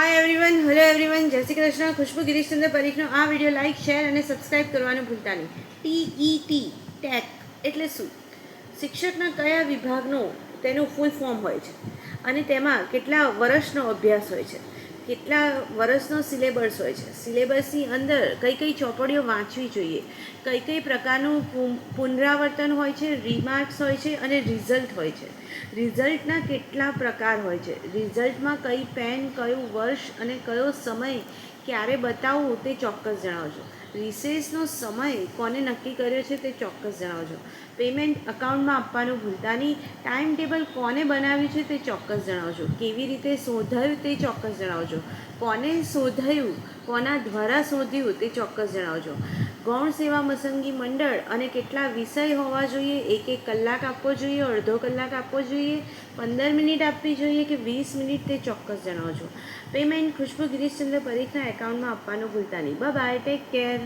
Hi everyone, hello everyone, જય શ્રી કૃષ્ણ. ખુશ્બુ ગિરીશચંદ્ર પરીખનો આ video like, share અને સબસ્ક્રાઈબ કરવાનું ભૂલતા નહીં. TET ટેક એટલે શું? શિક્ષકના કયા વિભાગનો તેનું ફૂલ ફોર્મ હોય છે અને તેમાં કેટલા વર્ષનો અભ્યાસ હોય છે, કેટલા વર્ષનો સિલેબસ હોય છે, સિલેબસની અંદર કઈ કઈ ચોપડીઓ વાંચવી જોઈએ, કઈ કઈ પ્રકારનું પુનરાવર્તન હોય છે, રિમાર્ક્સ હોય છે અને રિઝલ્ટ હોય છે. રિઝલ્ટના કેટલા પ્રકાર હોય છે, રિઝલ્ટમાં કઈ પેન, કયું વર્ષ અને કયો સમય ક્યારે બતાવવું તે ચોક્કસ જણાવજો. રિસેસનો સમય કોને નક્કી કર્યો છે તે ચોક્કસ જણાવજો. પેમેન્ટ અકાઉન્ટમાં આપવાનું ભૂલતા નહીં. ટાઈમ ટેબલ કોને બનાવ્યું છે તે ચોક્કસ જણાવજો. કેવી રીતે શોધાયું તે ચોક્કસ જણાવજો. કોને શોધાયું, કોના દ્વારા શોધ્યું તે ચોક્કસ જણાવજો. ગૌણ સેવા પસંદગી મંડળ અને કેટલા વિષય હોવા જોઈએ, 1 કલાક આપવો જોઈએ, અડધો કલાક આપવો જોઈએ, 15 મિનિટ આપવી જોઈએ કે 20 મિનિટ તે ચોક્કસ જણાવજો. પેમેન્ટ ખુશ્બુ ગિરીશચંદ્ર પરીખના એકાઉન્ટમાં આપવાનું ભૂલતા નહીં. Bye bye, take care.